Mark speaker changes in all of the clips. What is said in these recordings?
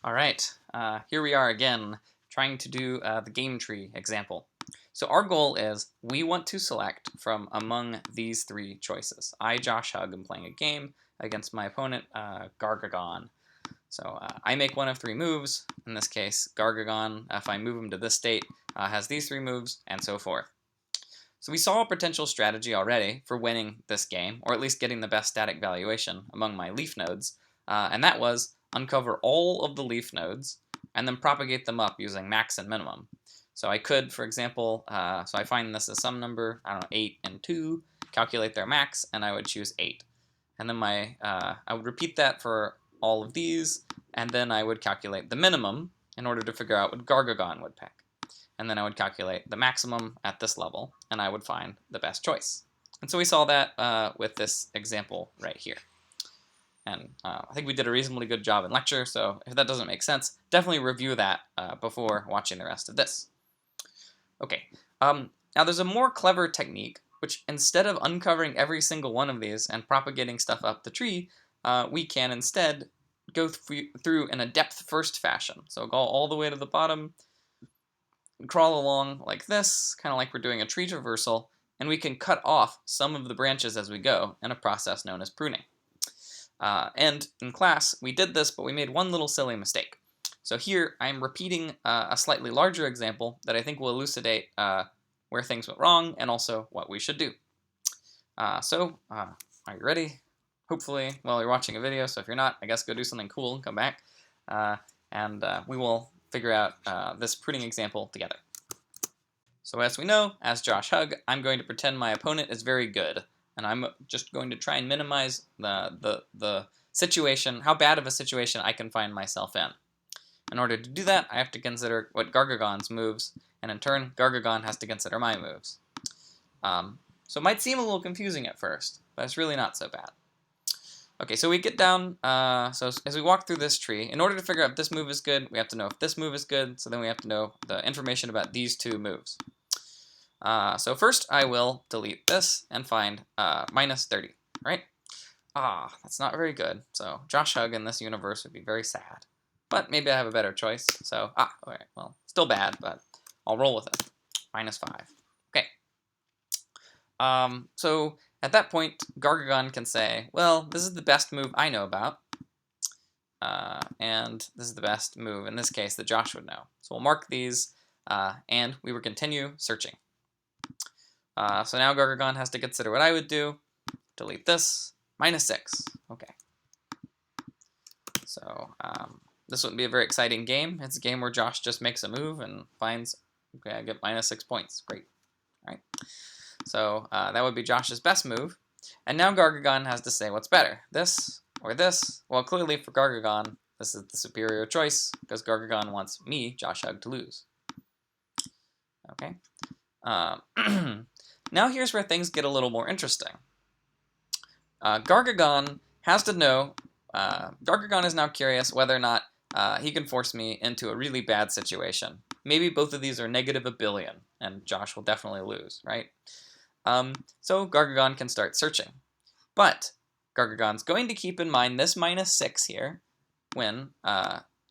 Speaker 1: All right, here we are again, trying to do the game tree example. So our goal is we want to select from among these three choices. I, Josh Hug, am playing a game against my opponent, Gargagon. So I make one of three moves. In this case, Gargagon, if I move him to this state, has these three moves, and so forth. So we saw a potential strategy already for winning this game, or at least getting the best static valuation among my leaf nodes, and that was uncover all of the leaf nodes and then propagate them up using max and minimum. So I could, for example, so I find this as some number, I don't know, 8 and 2, calculate their max, and I would choose 8. And then I would repeat that for all of these, and then I would calculate the minimum in order to figure out what Gargagon would pick. And then I would calculate the maximum at this level, and I would find the best choice. And so we saw that with this example right here. And I think we did a reasonably good job in lecture, so if that doesn't make sense, definitely review that before watching the rest of this. Okay, now there's a more clever technique, which instead of uncovering every single one of these and propagating stuff up the tree, we can instead go through in a depth-first fashion. So go all the way to the bottom, crawl along like this, kind of like we're doing a tree traversal, and we can cut off some of the branches as we go in a process known as pruning. And in class, we did this, but we made one little silly mistake. So here, I'm repeating a slightly larger example that I think will elucidate where things went wrong and also what we should do. Are you ready? Hopefully, well, you're watching a video, so if you're not, I guess go do something cool and come back. And we will figure out this pruning example together. So as we know, as Josh Hug, I'm going to pretend my opponent is very good. And I'm just going to try and minimize the situation, how bad of a situation I can find myself in. In order to do that, I have to consider what Gargagon's moves, and in turn, Gargagon has to consider my moves. So it might seem a little confusing at first, but it's really not so bad. Okay, so we get down, so as we walk through this tree, in order to figure out if this move is good, we have to know if this move is good, so then we have to know the information about these two moves. So first I will delete this and find minus 30, right? That's not very good. So Josh Hug in this universe would be very sad. But maybe I have a better choice. So, alright, well, still bad, but I'll roll with it. Minus 5. Okay. So at that point, Gargagon can say, well, this is the best move I know about. And this is the best move, in this case, that Josh would know. So we'll mark these, and we will continue searching. So now Gargagon has to consider what I would do. Delete this. Minus 6. Okay. So this wouldn't be a very exciting game. It's a game where Josh just makes a move and finds, okay, I get minus 6 points. Great. All right. So that would be Josh's best move. And now Gargagon has to say what's better, this or this. Well, clearly for Gargagon, this is the superior choice because Gargagon wants me, Josh Hug, to lose. Okay. Now here's where things get a little more interesting. Gargagon has to know, Gargagon is now curious whether or not he can force me into a really bad situation. Maybe both of these are negative a billion, and Josh will definitely lose, right? So Gargagon can start searching. But Gargagon's going to keep in mind this minus 6 here when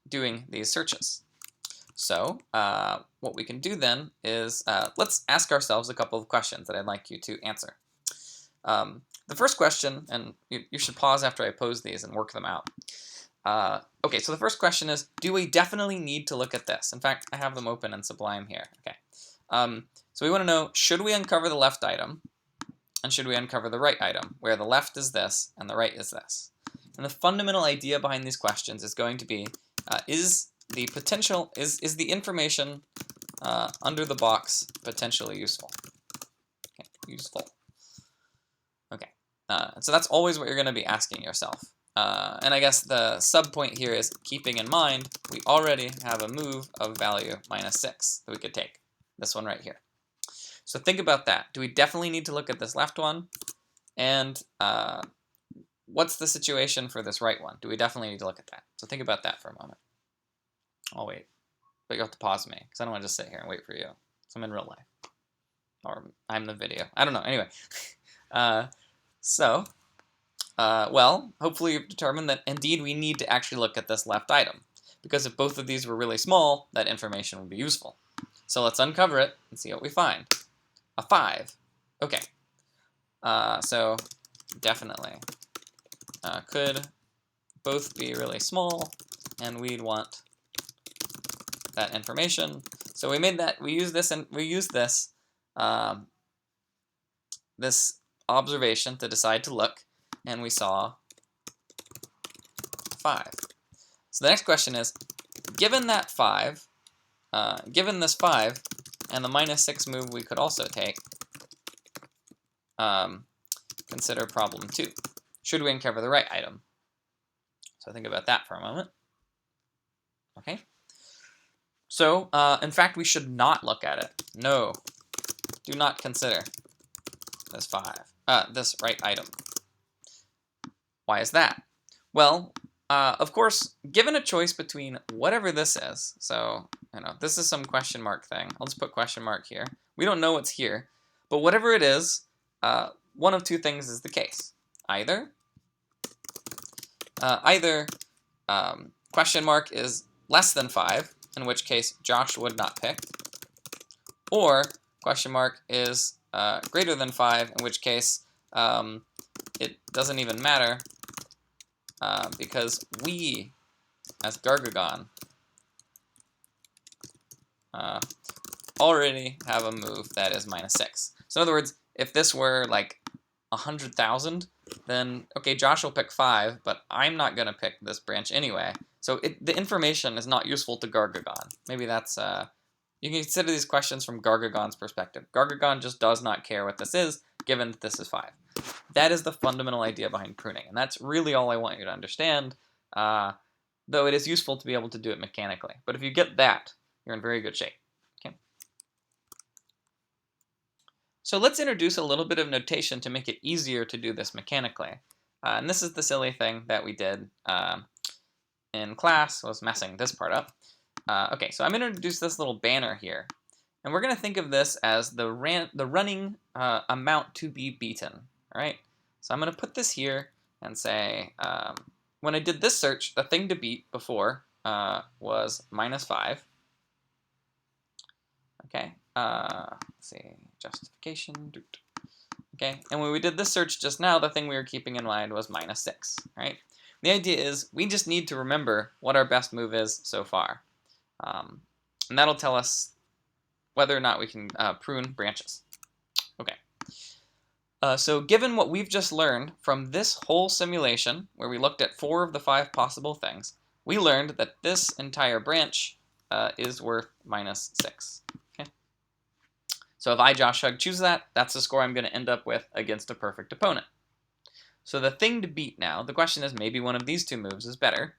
Speaker 1: doing these searches. So what we can do then is let's ask ourselves a couple of questions that I'd like you to answer. The first question, and you should pause after I pose these and work them out. Okay, so the first question is, do we definitely need to look at this? In fact, I have them open in Sublime here. Okay. So we want to know, should we uncover the left item, and should we uncover the right item, where the left is this and the right is this? And the fundamental idea behind these questions is going to be, is the information under the box potentially useful? Okay, useful. Okay, so that's always what you're going to be asking yourself. And I guess the sub point here is keeping in mind we already have a move of value minus 6 that we could take. This one right here. So think about that. Do we definitely need to look at this left one? And what's the situation for this right one? Do we definitely need to look at that? So think about that for a moment. I'll wait. But you have to pause me, because I don't want to just sit here and wait for you. So I'm in real life. Or I'm the video. I don't know. Anyway. Well, hopefully you've determined that indeed we need to actually look at this left item. because if both of these were really small, that information would be useful. So let's uncover it and see what we find. A 5. Okay. So definitely could both be really small, and we'd want that information. So we made that. We used this, and we used this this observation to decide to look, and we saw 5. So the next question is, given that 5, given this 5, and the -6 move we could also take, consider problem 2. Should we uncover the right item? So think about that for a moment. Okay. So, in fact, we should not look at it. No, do not consider this this right item. Why is that? Well, of course, given a choice between whatever this is, so, this is some question mark thing. I'll just put question mark here. We don't know what's here, but whatever it is, one of two things is the case. Either question mark is less than 5, in which case Josh would not pick, or question mark is greater than 5, in which case it doesn't even matter because we, as Gargagon, already have a move that is -6. So in other words, if this were like 100,000, then okay, Josh will pick 5, but I'm not going to pick this branch anyway. So the information is not useful to Gargagon. Maybe that's you can consider these questions from Gargagon's perspective. Gargagon just does not care what this is, given that this is 5. That is the fundamental idea behind pruning, and that's really all I want you to understand, though it is useful to be able to do it mechanically. But if you get that, you're in very good shape. Okay. So let's introduce a little bit of notation to make it easier to do this mechanically. And this is the silly thing that we did in class, was messing this part up. Okay, so I'm going to introduce this little banner here. And we're going to think of this as the running amount to be beaten. All right? So I'm going to put this here and say, when I did this search, the thing to beat before was -5. Okay, let's see, justification. Okay, and when we did this search just now, the thing we were keeping in mind was -6, right? The idea is we just need to remember what our best move is so far. And that'll tell us whether or not we can prune branches. Okay. So given what we've just learned from this whole simulation, where we looked at 4 of the 5 possible things, we learned that this entire branch is worth -6. Okay. So if I, Josh Hug, choose that, that's the score I'm going to end up with against a perfect opponent. So the thing to beat now, the question is maybe one of these 2 moves is better.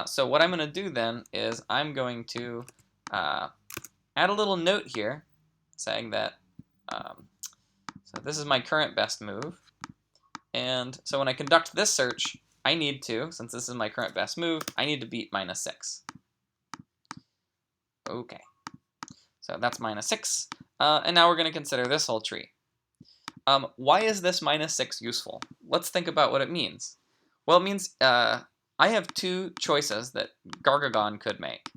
Speaker 1: So what I'm going to do then is I'm going to add a little note here saying that so this is my current best move. And so when I conduct this search, I need to, since this is my current best move, I need to beat -6. Okay. So that's -6. And now we're going to consider this whole tree. Why is this -6 useful? Let's think about what it means. Well, it means I have 2 choices that Gargagon could make.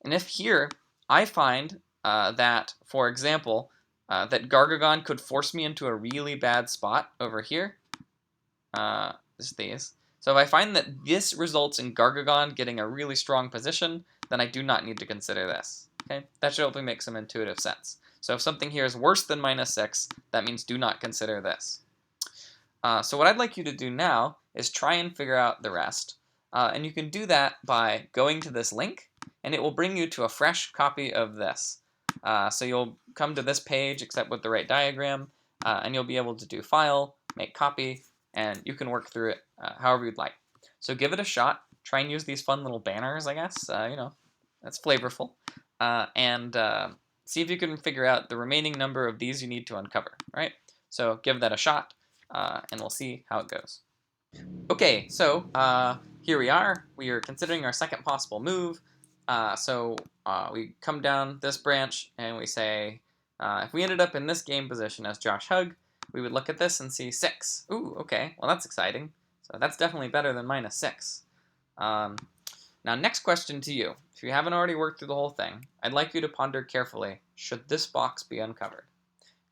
Speaker 1: And if here I find that, for example, that Gargagon could force me into a really bad spot over here, just these. So if I find that this results in Gargagon getting a really strong position, then I do not need to consider this. Okay, that should hopefully make some intuitive sense. So if something here is worse than -6, that means do not consider this. So what I'd like you to do now is try and figure out the rest. And you can do that by going to this link, and it will bring you to a fresh copy of this. So you'll come to this page, except with the right diagram, and you'll be able to do File, Make Copy, and you can work through it however you'd like. So give it a shot. Try and use these fun little banners, I guess. That's flavorful. And see if you can figure out the remaining number of these you need to uncover, right? So give that a shot, and we'll see how it goes. Okay, so here we are. We are considering our second possible move. We come down this branch and we say, if we ended up in this game position as Josh Hug, we would look at this and see 6. Ooh, okay, well that's exciting. So that's definitely better than -6. Now, next question to you. If you haven't already worked through the whole thing, I'd like you to ponder carefully, should this box be uncovered?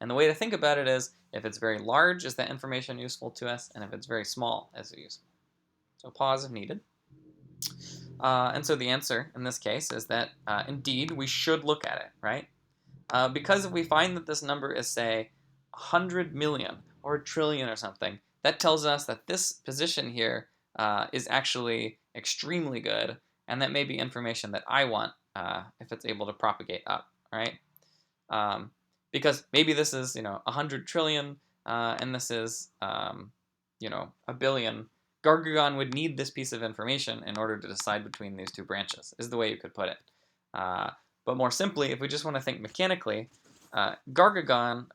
Speaker 1: And the way to think about it is, if it's very large, is that information useful to us? And if it's very small, is it useful? So pause if needed. And so the answer in this case is that indeed we should look at it, right? Because if we find that this number is, say, 100 million or a trillion or something, that tells us that this position here is actually extremely good, and that may be information that I want if it's able to propagate up, right? Because maybe this is, 100 trillion, and this is, a billion. Gargagon would need this piece of information in order to decide between these two branches, is the way you could put it. But more simply, if we just want to think mechanically, Gargagon,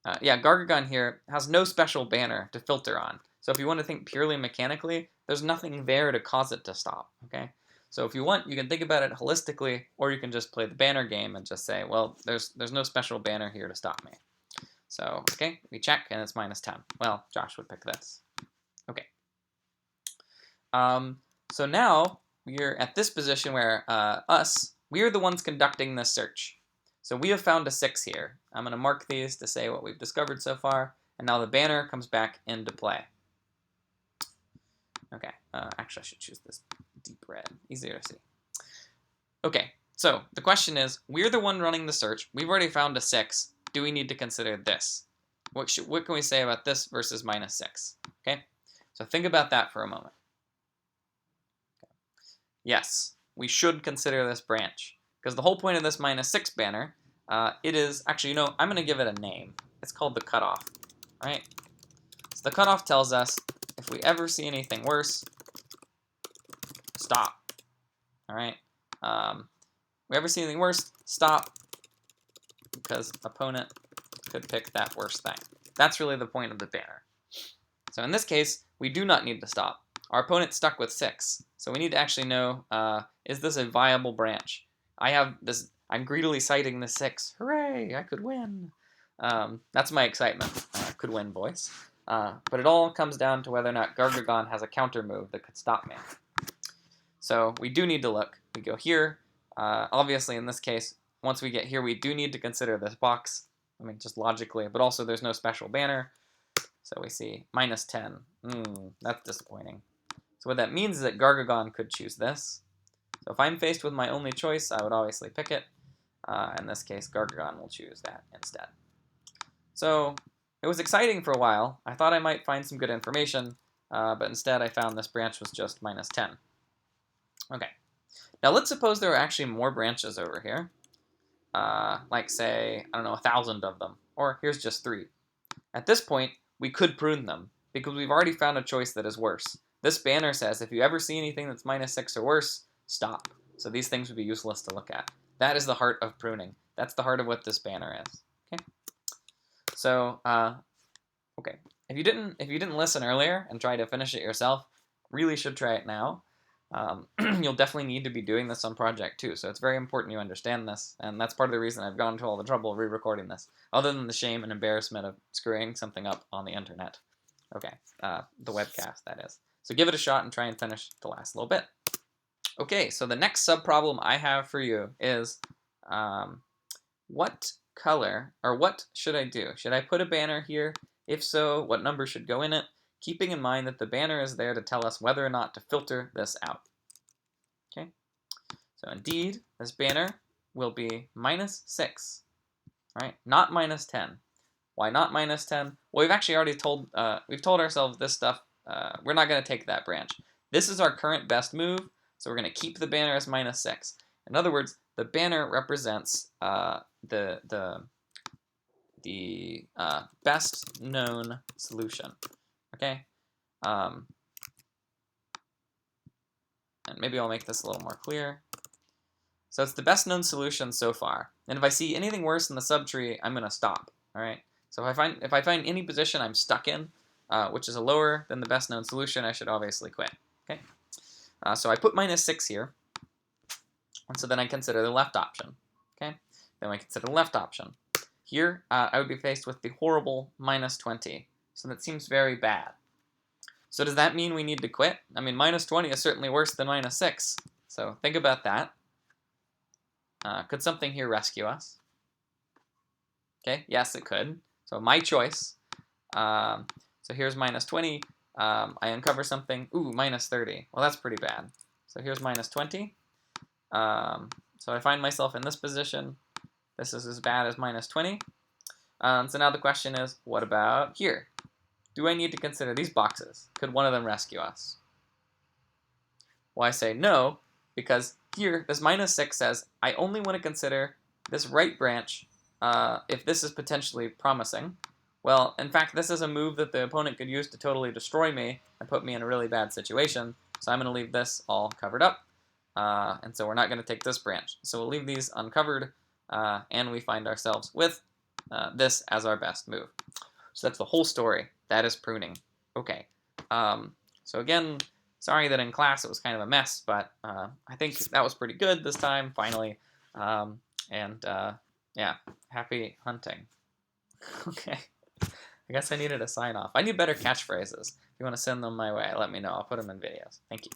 Speaker 1: Gargagon here has no special banner to filter on. So if you want to think purely mechanically, there's nothing there to cause it to stop, okay? So if you want, you can think about it holistically, or you can just play the banner game and just say, well, there's no special banner here to stop me. So, okay, we check, and it's minus 10. Well, Josh would pick this. Okay. So now we're at this position where we're the ones conducting this search. So we have found a 6 here. I'm going to mark these to say what we've discovered so far, and now the banner comes back into play. Okay, actually I should choose this deep red, easier to see. Okay, so the question is, we're the one running the search. We've already found a 6. Do we need to consider this? What can we say about this versus minus 6? Okay, so think about that for a moment. Okay. Yes, we should consider this branch, because the whole point of this minus 6 banner, it is, actually, I'm going to give it a name. It's called the cutoff, right? So the cutoff tells us, if we ever see anything worse, stop. All right. If we ever see anything worse, stop, because opponent could pick that worst thing. That's really the point of the banner. So in this case, we do not need to stop. Our opponent's stuck with 6, so we need to actually know, is this a viable branch? I'm greedily citing the 6. Hooray, I could win. That's my excitement. Could win voice. But it all comes down to whether or not Gargagon has a counter move that could stop me. So we do need to look. We go here. Obviously, in this case, once we get here, we do need to consider this box. I mean, just logically, but also there's no special banner. So we see minus 10. That's disappointing. So what that means is that Gargagon could choose this. So if I'm faced with my only choice, I would obviously pick it. In this case, Gargagon will choose that instead. So it was exciting for a while. I thought I might find some good information, but instead I found this branch was just minus 10. Okay. Now let's suppose there are actually more branches over here. Like, say, I don't know, 1,000 of them. Or here's just 3. At this point, we could prune them, because we've already found a choice that is worse. This banner says, if you ever see anything that's minus 6 or worse, stop. So these things would be useless to look at. That is the heart of pruning. That's the heart of what this banner is. Okay. So, okay. If you didn't listen earlier and try to finish it yourself, really should try it now. You'll definitely need to be doing this on project 2, so it's very important you understand this, and that's part of the reason I've gone to all the trouble of re-recording this, other than the shame and embarrassment of screwing something up on the internet. Okay, the webcast, that is. So give it a shot and try and finish the last little bit. Okay, so the next sub-problem I have for you is, what color, or what should I do? Should I put a banner here? If so, what number should go in it? Keeping in mind that the banner is there to tell us whether or not to filter this out. Okay, so indeed, this banner will be minus 6, right? Not minus 10. Why not minus 10? Well, we've actually already told ourselves this stuff. We're not going to take that branch. This is our current best move, so we're going to keep the banner as minus 6. In other words, the banner represents the best known solution. Okay, and maybe I'll make this a little more clear. So it's the best known solution so far. And if I see anything worse in the subtree, I'm going to stop. All right. So if I find any position I'm stuck in, which is a lower than the best known solution, I should obviously quit. Okay. So I put minus 6 here, and so then I consider the left option. Okay. Then I consider the left option. Here, I would be faced with the horrible minus 20. So that seems very bad. So does that mean we need to quit? I mean, minus 20 is certainly worse than minus 6. So think about that. Could something here rescue us? Okay, yes, it could. So my choice. So here's minus 20. I uncover something. Ooh, minus 30. Well, that's pretty bad. So here's minus 20. So I find myself in this position. This is as bad as minus 20. So now the question is, what about here? Do I need to consider these boxes? Could one of them rescue us? Well, I say no, because here, this minus 6 says, I only want to consider this right branch if this is potentially promising. Well, in fact, this is a move that the opponent could use to totally destroy me and put me in a really bad situation, so I'm going to leave this all covered up, and so we're not going to take this branch. So we'll leave these uncovered, and we find ourselves with this as our best move. So that's the whole story. That is pruning. Okay. So again, sorry that in class it was kind of a mess, but I think that was pretty good this time, finally. Yeah, happy hunting. Okay. I guess I needed a sign off. I need better catchphrases. If you want to send them my way, let me know. I'll put them in videos. Thank you.